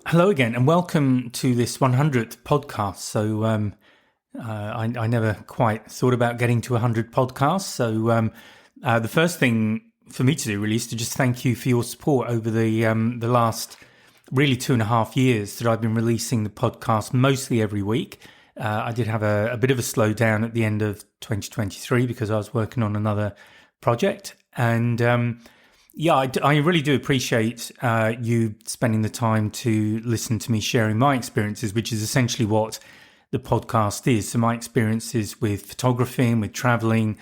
Hello again, and welcome to this 100th podcast. So I never quite thought about getting to 100 podcasts. So the first thing for me to do really is to just thank you for your support over the last really 2.5 years that I've been releasing the podcast mostly every week. I did have a bit of a slowdown at the end of 2023 because I was working on another project. And I really do appreciate you spending the time to listen to me sharing my experiences, which is essentially what the podcast is. So my experiences with photography and with traveling,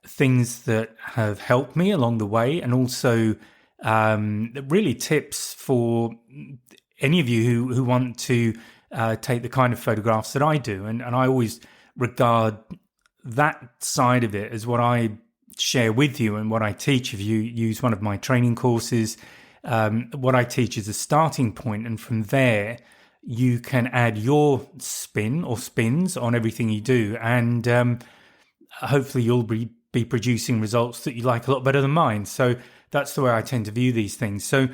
things that have helped me along the way, and also really tips for any of you who want to take the kind of photographs that I do. And I always regard that side of it as what I share with you and what I teach. If you use one of my training courses, what I teach is a starting point, and from there you can add your spin or spins on everything you do, and hopefully you'll be producing results that you like a lot better than mine. So that's the way I tend to view these things. So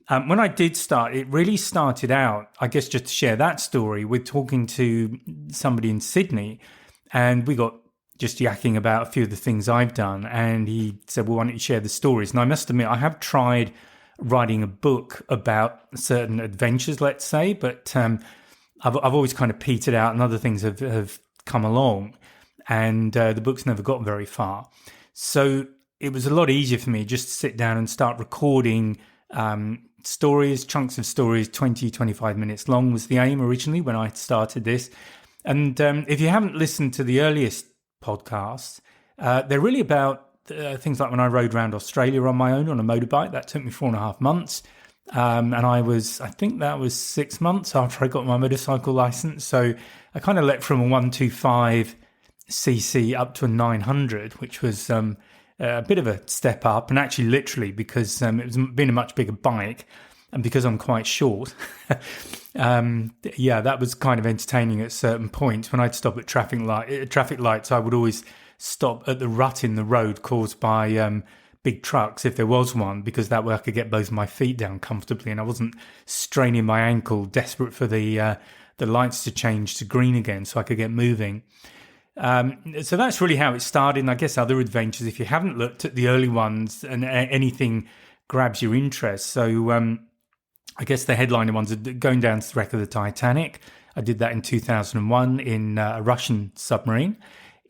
when I did start, it really started out, I guess, just to share that story, with talking to somebody in Sydney, and we got just yakking about a few of the things I've done. And he said, well, why don't you share the stories? And I must admit, I have tried writing a book about certain adventures, let's say, but I've always kind of petered out, and other things have come along, and the book's never got very far. So it was a lot easier for me just to sit down and start recording stories, chunks of stories, 20, 25 minutes long was the aim originally when I started this. And if you haven't listened to the earliest podcasts, they're really about things like when I rode around Australia on my own on a motorbike. That took me 4.5 months. And I think that was 6 months after I got my motorcycle license. So I kind of leapt from a 125cc up to a 900, which was a bit of a step up. And actually literally because it was been a much bigger bike, and because I'm quite short, that was kind of entertaining at certain points. When I'd stop at traffic lights, I would always stop at the rut in the road caused by big trucks, if there was one, because that way I could get both my feet down comfortably, and I wasn't straining my ankle, desperate for the lights to change to green again so I could get moving. So that's really how it started. And I guess other adventures, if you haven't looked at the early ones and anything grabs your interest. So I guess the headliner ones are going down to the wreck of the Titanic. I did that in 2001 in a Russian submarine.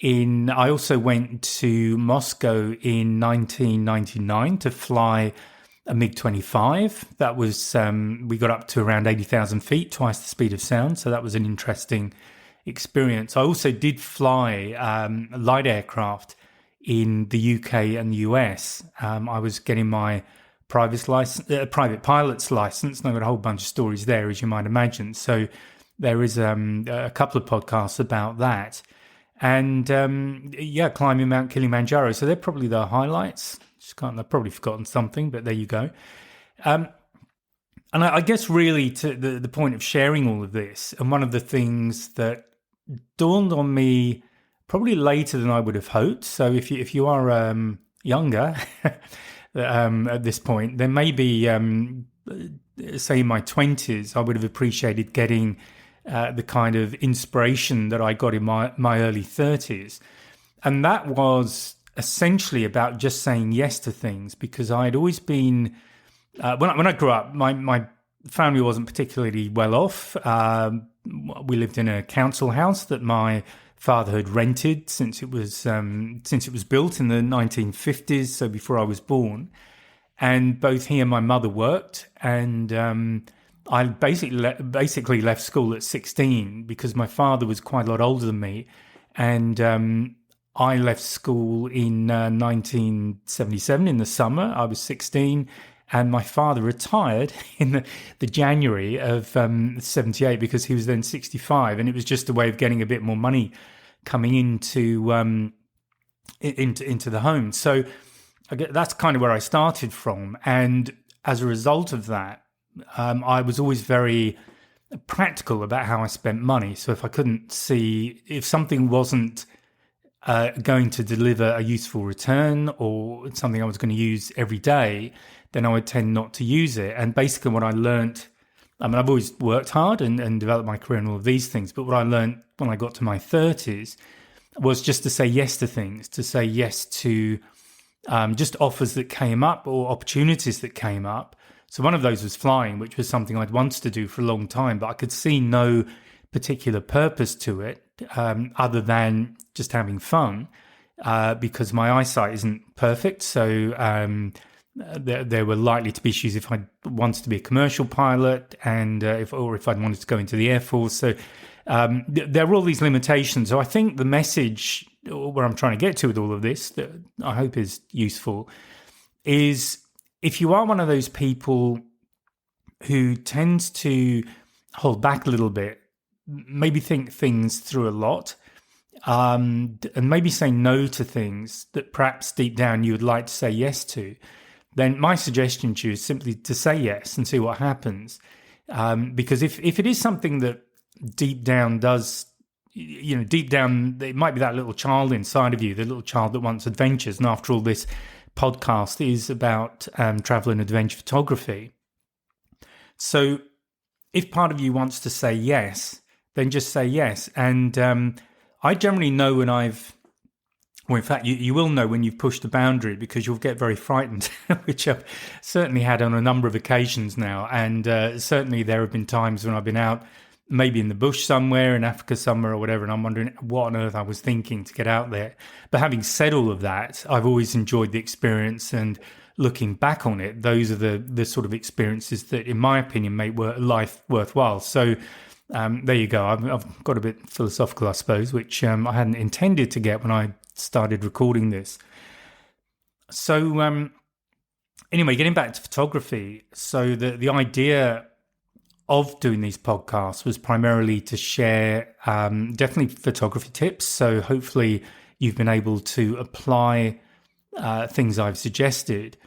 I also went to Moscow in 1999 to fly a MiG-25. That was, we got up to around 80,000 feet, twice the speed of sound. So that was an interesting experience. I also did fly light aircraft in the UK and the US. I was getting my private pilot's license, and I've got a whole bunch of stories there, as you might imagine. So there is a couple of podcasts about that. And climbing Mount Kilimanjaro. So they're probably the highlights. I've probably forgotten something, but there you go. And I guess really to the point of sharing all of this, and one of the things that dawned on me probably later than I would have hoped. So if you are younger at this point, then maybe say in my 20s, I would have appreciated getting the kind of inspiration that I got in my early 30s. And that was essentially about just saying yes to things, because I had always been, when I grew up, my family wasn't particularly well off. We lived in a council house that my father had rented since it was built in the 1950s, so before I was born. And both he and my mother worked, and I basically left school at 16 because my father was quite a lot older than me, and I left school in 1977 in the summer. I was 16, and my father retired in the January of 78 because he was then 65, and it was just a way of getting a bit more money coming into the home. So that's kind of where I started from, and as a result of that, I was always very practical about how I spent money. So if something wasn't going to deliver a useful return or something I was going to use every day, then I would tend not to use it. And basically what I learnt I mean, I've always worked hard and developed my career and all of these things. But what I learned when I got to my 30s was just to say yes to things, to say yes to just offers that came up or opportunities that came up. So one of those was flying, which was something I'd wanted to do for a long time, but I could see no particular purpose to it other than just having fun because my eyesight isn't perfect. So there were likely to be issues if I wanted to be a commercial pilot and if I'd wanted to go into the Air Force. So there are all these limitations. So I think the message, where I'm trying to get to with all of this, that I hope is useful, is if you are one of those people who tends to hold back a little bit, maybe think things through a lot, and maybe say no to things that perhaps deep down you would like to say yes to, then my suggestion to you is simply to say yes and see what happens. Because if it is something that deep down does, deep down, it might be that little child inside of you, the little child that wants adventures. And after all, this podcast is about travel and adventure photography. So if part of you wants to say yes, then just say yes. And I generally know when in fact, you will know when you've pushed a boundary because you'll get very frightened, which I've certainly had on a number of occasions now. And certainly there have been times when I've been out, maybe in the bush somewhere, in Africa somewhere or whatever, and I'm wondering what on earth I was thinking to get out there. But having said all of that, I've always enjoyed the experience, and looking back on it, those are the sort of experiences that, in my opinion, make life worthwhile. So there you go. I've got a bit philosophical, I suppose, which I hadn't intended to get when I started recording this. So anyway, getting back to photography. So the idea of doing these podcasts was primarily to share definitely photography tips. So hopefully you've been able to apply things I've suggested,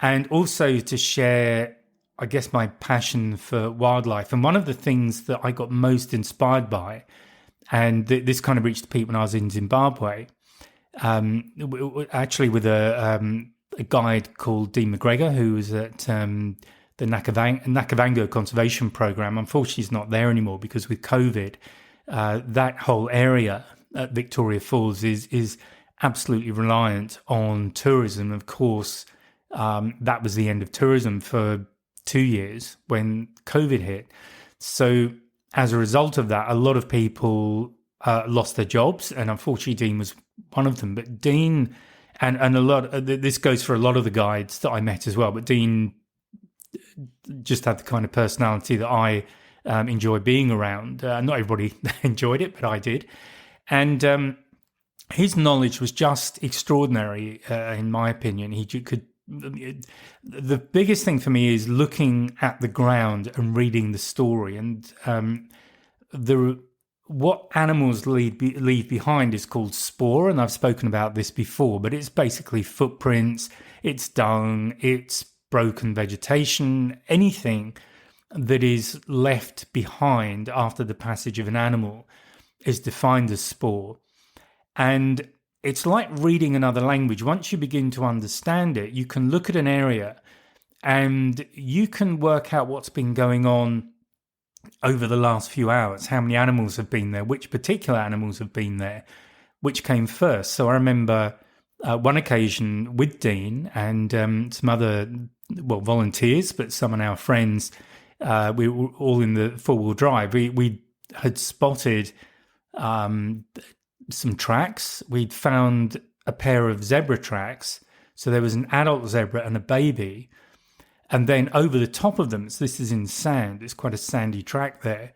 and also to share, I guess, my passion for wildlife. And one of the things that I got most inspired by, and this kind of reached the peak when I was in Zimbabwe, actually with a guide called Dean McGregor, who was at the Nakavango Conservation Program. Unfortunately, he's not there anymore because with COVID, that whole area at Victoria Falls is absolutely reliant on tourism. Of course, that was the end of tourism for 2 years when COVID hit. So as a result of that, a lot of people lost their jobs, and unfortunately Dean was one of them. But Dean, and a lot, this goes for a lot of the guides that I met as well, but Dean just had the kind of personality that I enjoy being around. Not everybody enjoyed it, but I did. And his knowledge was just extraordinary, in my opinion. The biggest thing for me is looking at the ground and reading the story. And what animals leave behind is called spoor, and I've spoken about this before, but it's basically footprints, it's dung, it's broken vegetation, anything that is left behind after the passage of an animal is defined as spoor. And it's like reading another language. Once you begin to understand it, you can look at an area and you can work out what's been going on over the last few hours, how many animals have been there, which particular animals have been there, which came first. So I remember one occasion with Dean and some other, volunteers, but some of our friends, we were all in the four-wheel drive. We had spotted some tracks. We'd found a pair of zebra tracks. So there was an adult zebra and a baby. And then over the top of them, so this is in sand, it's quite a sandy track there,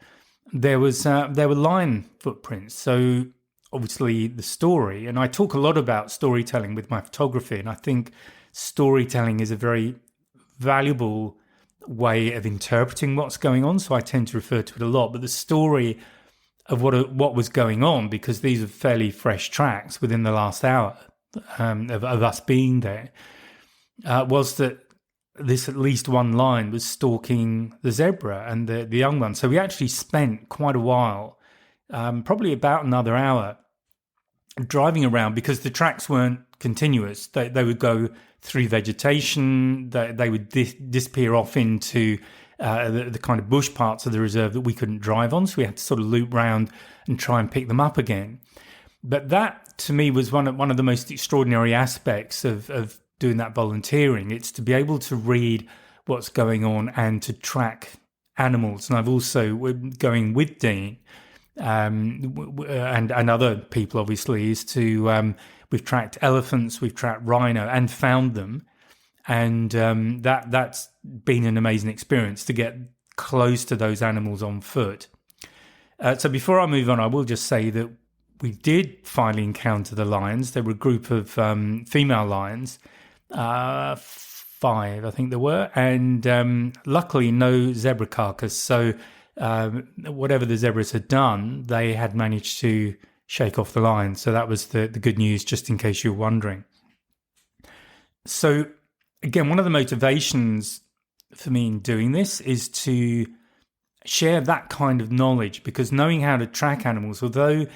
there were lion footprints. So obviously the story, and I talk a lot about storytelling with my photography, and I think storytelling is a very valuable way of interpreting what's going on. So I tend to refer to it a lot. But the story of what was going on, because these are fairly fresh tracks within the last hour of us being there, was that this at least one lion was stalking the zebra and the young one. So we actually spent quite a while, probably about another hour, driving around because the tracks weren't continuous. They would go through vegetation, they would disappear off into the kind of bush parts of the reserve that we couldn't drive on. So we had to sort of loop round and try and pick them up again. But that, to me, was one of the most extraordinary aspects of doing that volunteering. It's to be able to read what's going on and to track animals. And I've also, going with Dean and other people, obviously, is to we've tracked elephants, we've tracked rhino, and found them. And that's been an amazing experience to get close to those animals on foot. So before I move on, I will just say that we did finally encounter the lions. There were a group of female lions, 5, I think there were, and luckily no zebra carcass. So whatever the zebras had done, they had managed to shake off the lions. So that was the good news, just in case you were wondering. So again, one of the motivations for me in doing this is to share that kind of knowledge, because knowing how to track animals, although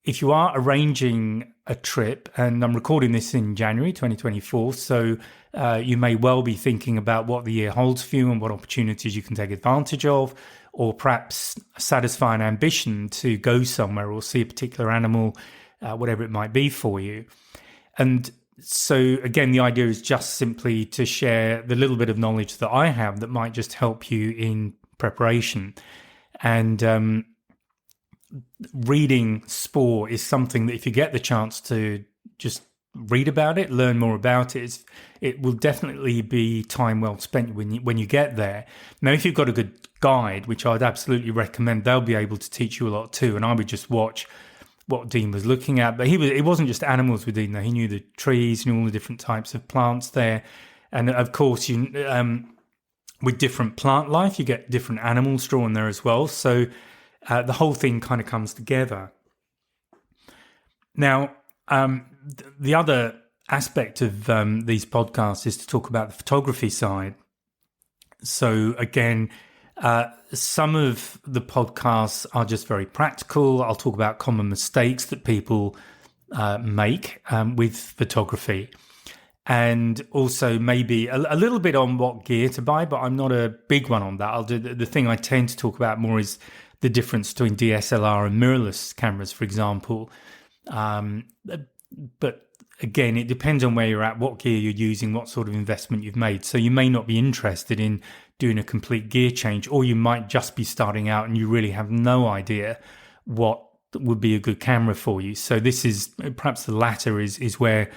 if you are arranging a trip, and I'm recording this in January 2024, so you may well be thinking about what the year holds for you and what opportunities you can take advantage of, or perhaps satisfy an ambition to go somewhere or see a particular animal, whatever it might be for you. And so again, the idea is just simply to share the little bit of knowledge that I have that might just help you in preparation. And reading sport is something that if you get the chance to just read about it, learn more about it, it will definitely be time well spent when you get there. Now, if you've got a good guide, which I'd absolutely recommend, they'll be able to teach you a lot too. And I would just watch what Dean was looking at. But it wasn't just animals with Dean, though. He knew the trees, knew all the different types of plants there. And of course, with different plant life, you get different animals drawn there as well. So the whole thing kind of comes together. Now, the other aspect of these podcasts is to talk about the photography side. So again, some of the podcasts are just very practical. I'll talk about common mistakes that people make with photography, and also maybe a little bit on what gear to buy, but I'm not a big one on that. I'll do the thing I tend to talk about more is the difference between DSLR and mirrorless cameras, for example. But again, it depends on where you're at, what gear you're using, what sort of investment you've made. So you may not be interested in doing a complete gear change, or you might just be starting out and you really have no idea what would be a good camera for you. So this is perhaps the latter is where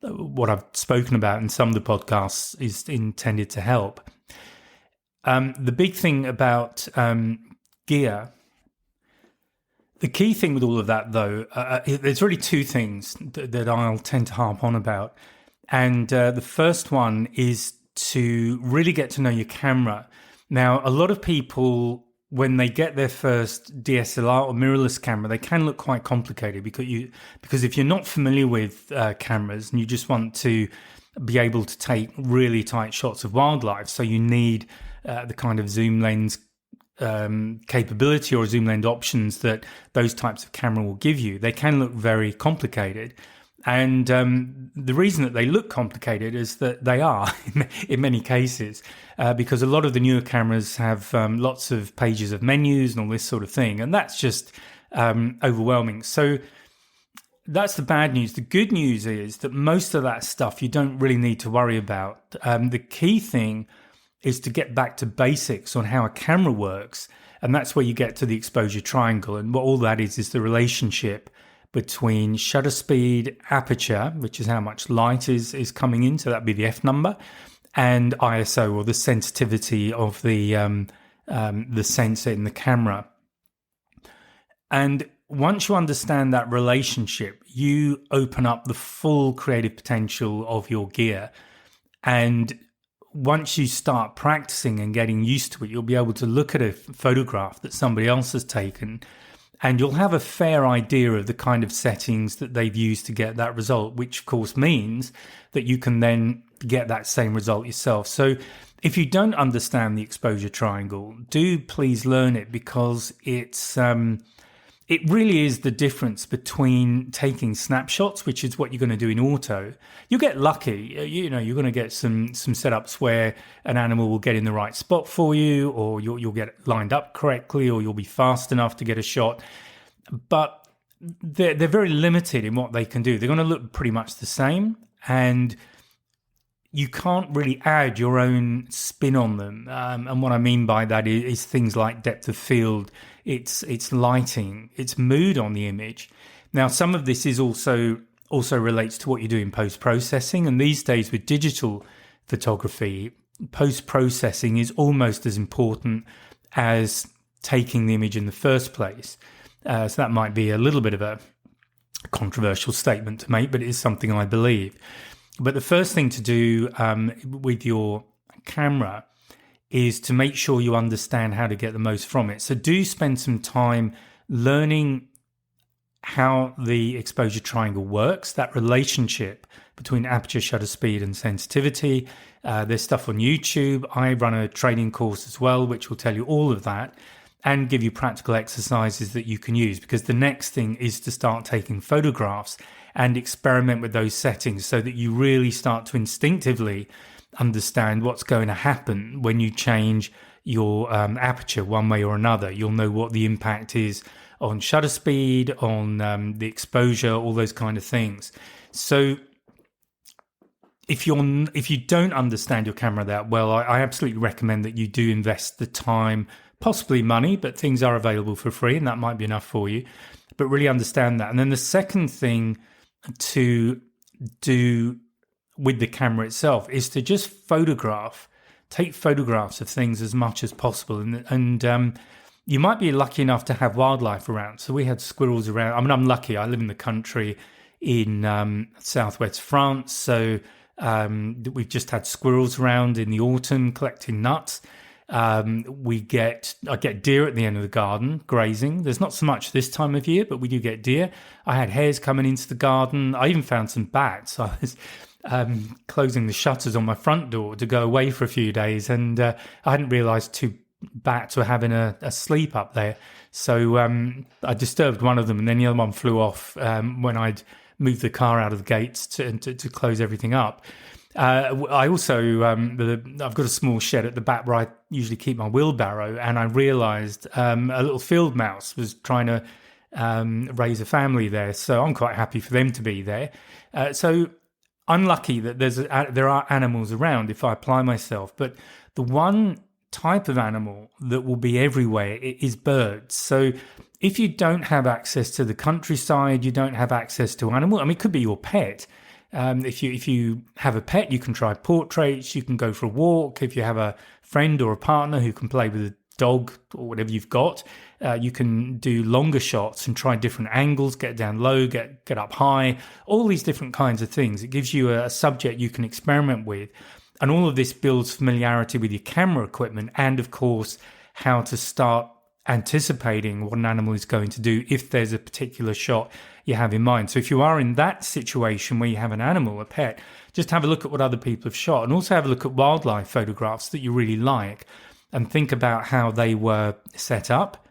what I've spoken about in some of the podcasts is intended to help. The big thing about gear, the key thing with all of that, though, there's really two things that I'll tend to harp on about. And the first one is to really get to know your camera. Now, a lot of people, when they get their first DSLR or mirrorless camera, they can look quite complicated because if you're not familiar with cameras and you just want to be able to take really tight shots of wildlife, so you need the kind of zoom lens capability or zoom lens options that those types of camera will give you, they can look very complicated. And the reason that they look complicated is that they are in many cases, because a lot of the newer cameras have lots of pages of menus and all this sort of thing, and that's just overwhelming. So that's the bad news. The good news is that most of that stuff you don't really need to worry about. The key thing is to get back to basics on how a camera works, and that's where you get to the exposure triangle. And what all that is the relationship between shutter speed, aperture, which is how much light is coming in, so that'd be the F number, and ISO, or the sensitivity of the sensor in the camera. And once you understand that relationship, you open up the full creative potential of your gear. And once you start practicing and getting used to it, you'll be able to look at a photograph that somebody else has taken, and you'll have a fair idea of the kind of settings that they've used to get that result, which of course means that you can then get that same result yourself. So if you don't understand the exposure triangle, do please learn it, because it's it really is the difference between taking snapshots, which is what you're going to do in auto. You get lucky, you're going to get some setups where an animal will get in the right spot for you, or you'll get lined up correctly, or you'll be fast enough to get a shot. But they're very limited in what they can do. They're going to look pretty much the same, and you can't really add your own spin on them. And what I mean by that is things like depth of field, it's lighting, it's mood on the image. Now, some of this is also relates to what you do in post-processing. And these days with digital photography, post-processing is almost as important as taking the image in the first place. So that might be a little bit of a controversial statement to make, but it is something I believe. But the first thing to do with your camera is to make sure you understand how to get the most from it. So do spend some time learning how the exposure triangle works, that relationship between aperture, shutter speed and sensitivity. There's stuff on YouTube. I run a training course as well, which will tell you all of that and give you practical exercises that you can use, because the next thing is to start taking photographs and experiment with those settings so that you really start to instinctively understand what's going to happen when you change your aperture one way or another. You'll know what the impact is on shutter speed, on the exposure, all those kind of things. So if you don't understand your camera that well, I absolutely recommend that you do invest the time, possibly money, but things are available for free and that might be enough for you. But really understand that. And then the second thing to do with the camera itself is to just take photographs of things as much as possible. And you might be lucky enough to have wildlife around. So we had squirrels around. I mean, I'm lucky. I live in the country in southwest France. So we've just had squirrels around in the autumn collecting nuts. I get deer at the end of the garden grazing. There's not so much this time of year, but we do get deer. I had hares coming into the garden. I even found some bats. I was closing the shutters on my front door to go away for a few days, and I hadn't realised 2 bats were having a sleep up there. So I disturbed one of them, and then the other one flew off when I'd moved the car out of the gates to close everything up. I also, I've got a small shed at the back where I usually keep my wheelbarrow, and I realised a little field mouse was trying to raise a family there. So I'm quite happy for them to be there. So I'm lucky that there are animals around if I apply myself. But the one type of animal that will be everywhere is birds. So if you don't have access to the countryside, you don't have access to animals. I mean, it could be your pet. If you have a pet, you can try portraits, you can go for a walk. If you have a friend or a partner who can play with a dog or whatever you've got, you can do longer shots and try different angles, get down low, get up high, all these different kinds of things. It gives you a subject you can experiment with. And all of this builds familiarity with your camera equipment and, of course, how to start anticipating what an animal is going to do if there's a particular shot you have in mind. So if you are in that situation where you have an animal, a pet, just have a look at what other people have shot, and also have a look at wildlife photographs that you really like and think about how they were set up.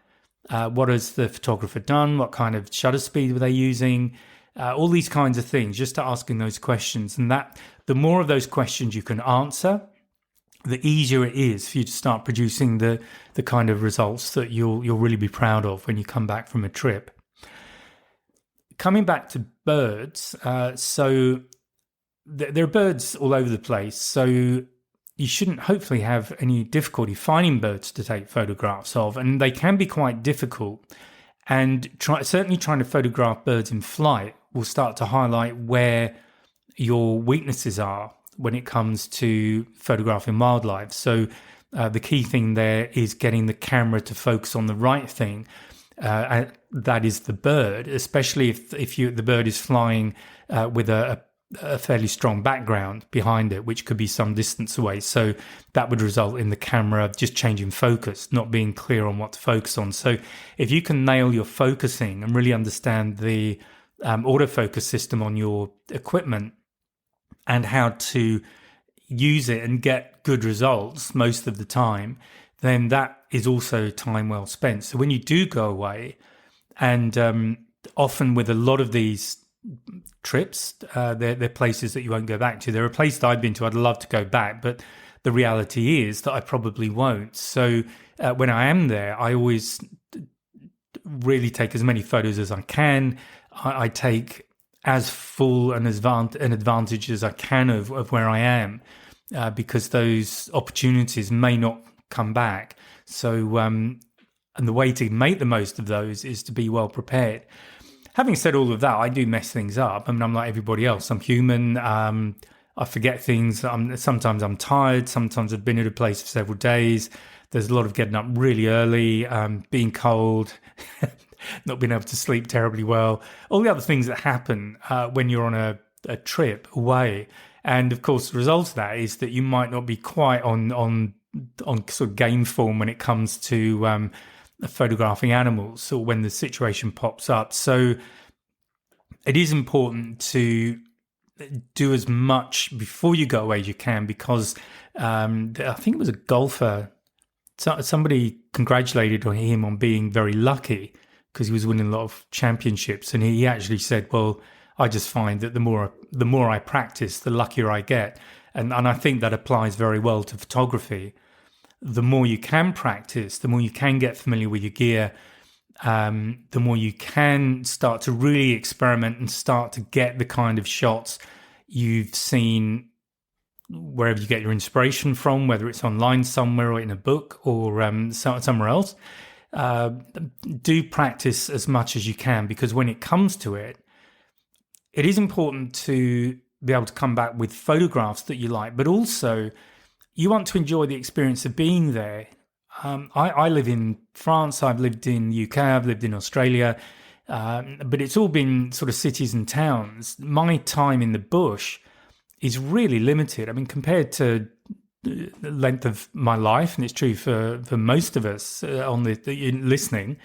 What has the photographer done? What kind of shutter speed were they using? All these kinds of things, just to asking those questions. And that the more of those questions you can answer, the easier it is for you to start producing the kind of results that you'll really be proud of when you come back from a trip. Coming back to birds, so there are birds all over the place, so you shouldn't hopefully have any difficulty finding birds to take photographs of, and they can be quite difficult. And certainly trying to photograph birds in flight will start to highlight where your weaknesses are when it comes to photographing wildlife. So the key thing there is getting the camera to focus on the right thing. That is the bird, especially if the bird is flying with a fairly strong background behind it, which could be some distance away. So that would result in the camera just changing focus, not being clear on what to focus on. So if you can nail your focusing and really understand the autofocus system on your equipment and how to use it and get good results most of the time, then that is also time well spent. So when you do go away And often with a lot of these trips, they're places that you won't go back to. There are places I've been to I'd love to go back, but the reality is that I probably won't. So when I am there, I always really take as many photos as I can. I take as full an advantage as I can of where I am, because those opportunities may not come back. So, and the way to make the most of those is to be well prepared. Having said all of that, I do mess things up. I mean, I'm like everybody else. I'm human. I forget things. Sometimes I'm tired. Sometimes I've been at a place for several days. There's a lot of getting up really early, being cold, not being able to sleep terribly well. All the other things that happen when you're on a trip away. And of course, the result of that is that you might not be quite on sort of game form when it comes to photographing animals or when the situation pops up. So it is important to do as much before you go away as you can, because I think it was a golfer, somebody congratulated him on being very lucky because he was winning a lot of championships, and he actually said, well, I just find that the more I practice, the luckier I get. And I think that applies very well to photography. The more you can practice, the more you can get familiar with your gear, the more you can start to really experiment and start to get the kind of shots you've seen wherever you get your inspiration from, whether it's online somewhere or in a book or somewhere else. Do practice as much as you can, because when it comes to it, it is important to be able to come back with photographs that you like, but also you want to enjoy the experience of being there. I live in France, I've lived in the UK, I've lived in Australia, but it's all been sort of cities and towns. My time in the bush is really limited. I mean, compared to the length of my life, and it's true for most of us on listening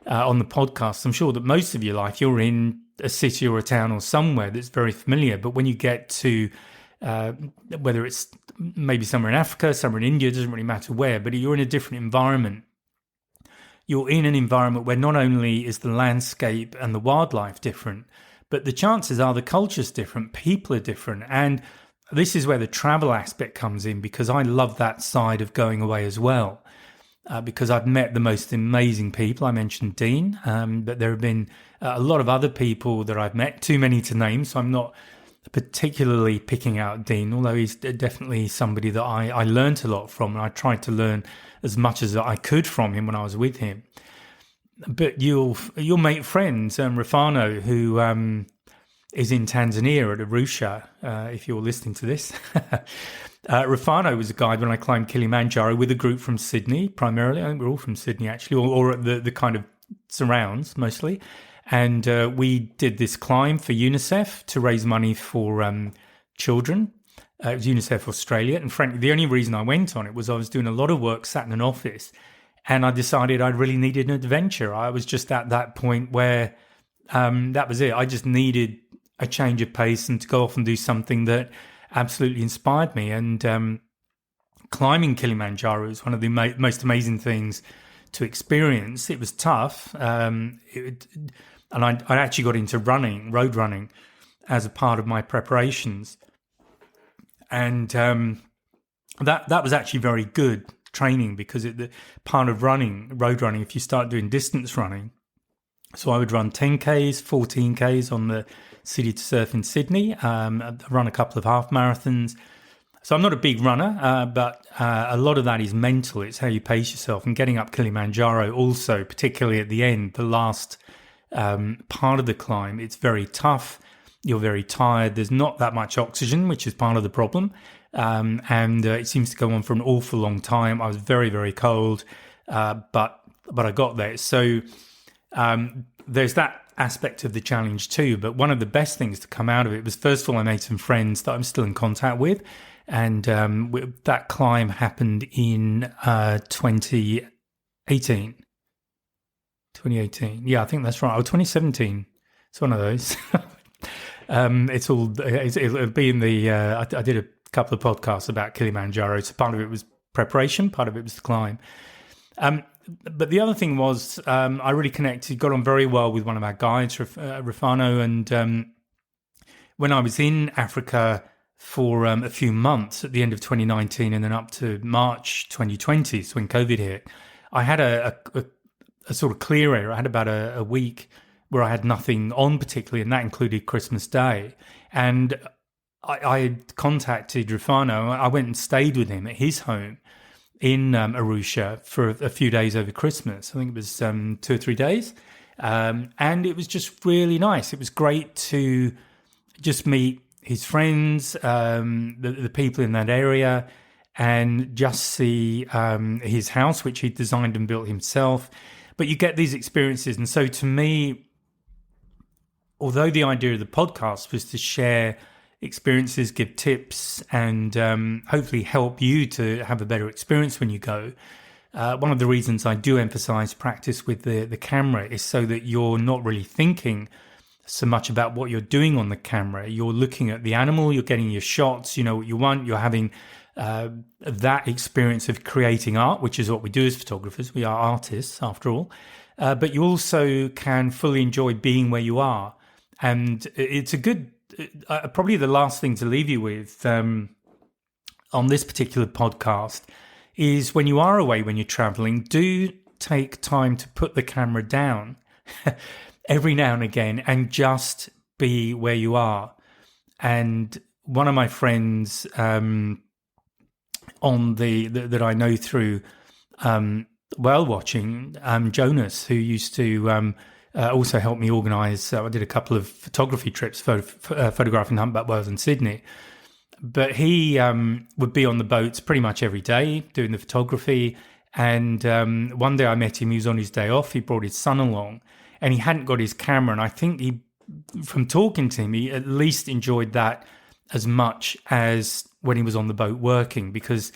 on the podcast, I'm sure that most of your life you're in a city or a town or somewhere that's very familiar. But when you get to whether it's maybe somewhere in Africa, somewhere in India, it doesn't really matter where, but you're in a different environment. You're in an environment where not only is the landscape and the wildlife different, but the chances are the culture's different, people are different. And this is where the travel aspect comes in, because I love that side of going away as well, because I've met the most amazing people. I mentioned Dean, but there have been a lot of other people that I've met, too many to name, so I'm not particularly picking out Dean, although he's definitely somebody that I learned a lot from, and I tried to learn as much as I could from him when I was with him. But you'll make friends, Rafano, who is in Tanzania at Arusha, if you're listening to this. Rafano was a guide when I climbed Kilimanjaro with a group from Sydney, primarily. I think we're all from Sydney, actually, or the kind of surrounds, mostly. And we did this climb for UNICEF to raise money for children. It was UNICEF Australia. And frankly, the only reason I went on it was I was doing a lot of work, sat in an office, and I decided I really needed an adventure. I was just at that point where that was it. I just needed a change of pace and to go off and do something that absolutely inspired me. And climbing Kilimanjaro is one of the most amazing things to experience. It was tough. And I actually got into road running as a part of my preparations. And that was actually very good training, because the part of road running, if you start doing distance running, so I would run 10Ks, 14Ks on the City to Surf in Sydney. I'd run a couple of half marathons. So I'm not a big runner, but a lot of that is mental. It's how you pace yourself. And getting up Kilimanjaro also, particularly at the end, the last part of the climb, it's very tough. You're very tired. There's not that much oxygen, which is part of the problem. And it seems to go on for an awful long time. I was very, very cold, but I got there. So there's that aspect of the challenge too. But one of the best things to come out of it was, first of all, I made some friends that I'm still in contact with. And that climb happened in 2018. 2018. Yeah, I think that's right. Oh, 2017. It's one of those. It'll be in the, I did a couple of podcasts about Kilimanjaro. So part of it was preparation, part of it was the climb. But the other thing was, I really connected, got on very well with one of our guides, Rafano, and when I was in Africa for a few months at the end of 2019 and then up to March 2020, so when COVID hit, I had a sort of clear area. I had about a week where I had nothing on particularly, and that included Christmas Day. And I had contacted Rufano. I went and stayed with him at his home in Arusha for a few days over Christmas. I think it was 2 or 3 days. And it was just really nice. It was great to just meet his friends, the people in that area, and just see his house, which he designed and built himself. But you get these experiences. And so to me, although the idea of the podcast was to share experiences, give tips, and hopefully help you to have a better experience when you go, one of the reasons I do emphasize practice with the camera is so that you're not really thinking so much about what you're doing on the camera. You're looking at the animal, you're getting your shots, you know what you want, you're having that experience of creating art, which is what we do as photographers. We are artists, after all. But you also can fully enjoy being where you are. And it's a good, probably the last thing to leave you with on this particular podcast is when you are away, when you're traveling, do take time to put the camera down every now and again and just be where you are. And one of my friends that I know through whale watching, Jonas, who used to also helped me organise. I did a couple of photography trips, photographing humpback whales in Sydney. But he would be on the boats pretty much every day doing the photography. And one day I met him. He was on his day off. He brought his son along, and he hadn't got his camera. And I think from talking to him, he at least enjoyed that as much as when he was on the boat working, because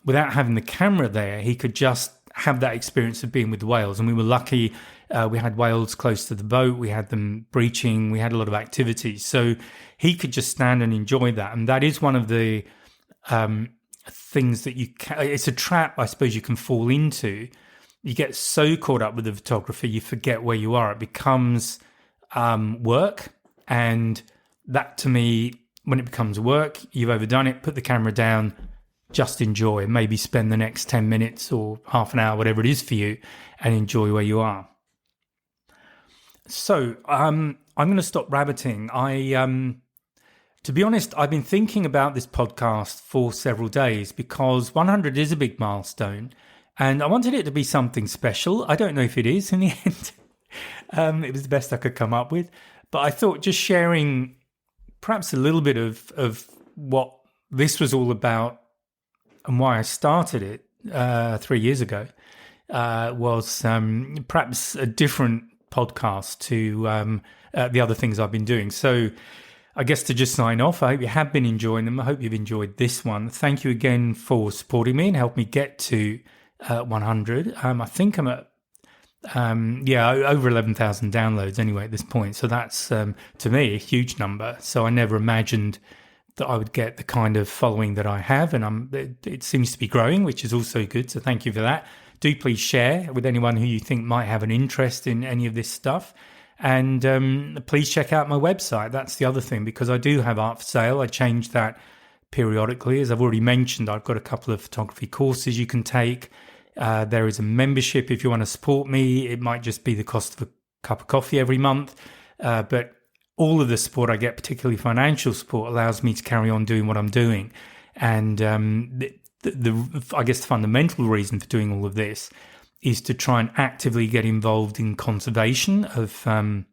without having the camera there, he could just have that experience of being with the whales. And we were lucky. We had whales close to the boat. We had them breaching. We had a lot of activities. So he could just stand and enjoy that. And that is one of the things that it's a trap, I suppose, you can fall into. You get so caught up with the photography, you forget where you are. It becomes work. And that, to me, when it becomes work, you've overdone it. Put the camera down. Just enjoy. Maybe spend the next 10 minutes or half an hour, whatever it is for you, and enjoy where you are. So I'm going to stop rabbiting. To be honest, I've been thinking about this podcast for several days because 100 is a big milestone, and I wanted it to be something special. I don't know if it is in the end. It was the best I could come up with, but I thought just sharing perhaps a little bit of what this was all about and why I started it 3 years ago was perhaps a different podcast to the other things I've been doing. So I guess to just sign off, I hope you have been enjoying them. I hope you've enjoyed this one. Thank you again for supporting me and helping me get to 100. I think I'm at over 11,000 downloads anyway at this point. So that's to me a huge number. So I never imagined that I would get the kind of following that I have, and it seems to be growing, which is also good. So thank you for that. Do please share with anyone who you think might have an interest in any of this stuff. And please check out my website. That's the other thing, because I do have art for sale. I change that periodically. As I've already mentioned, I've got a couple of photography courses you can take. There is a membership if you want to support me. It might just be the cost of a cup of coffee every month. But all of the support I get, particularly financial support, allows me to carry on doing what I'm doing. And I guess the fundamental reason for doing all of this is to try and actively get involved in conservation of, the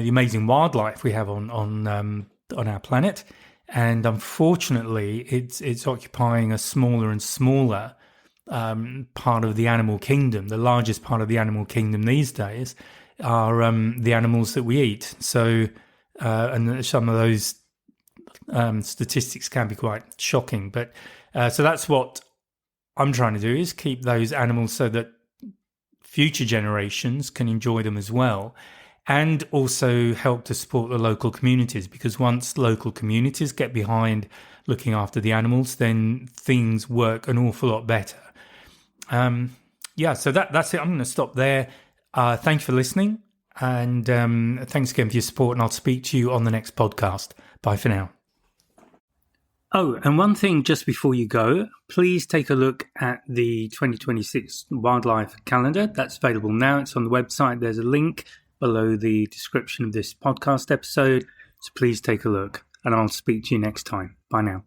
amazing wildlife we have on our planet. And unfortunately, it's occupying a smaller and smaller part of the animal kingdom. The largest part of the animal kingdom these days are the animals that we eat. So, and some of those statistics can be quite shocking. But so that's what I'm trying to do, is keep those animals so that future generations can enjoy them as well, and also help to support the local communities, because once local communities get behind looking after the animals, then things work an awful lot better. Yeah, so that's it. I'm going to stop there. Thanks for listening. And thanks again for your support. And I'll speak to you on the next podcast. Bye for now. Oh, and one thing just before you go, please take a look at the 2026 wildlife calendar. That's available now. It's on the website. There's a link below the description of this podcast episode. So please take a look. And I'll speak to you next time. Bye now.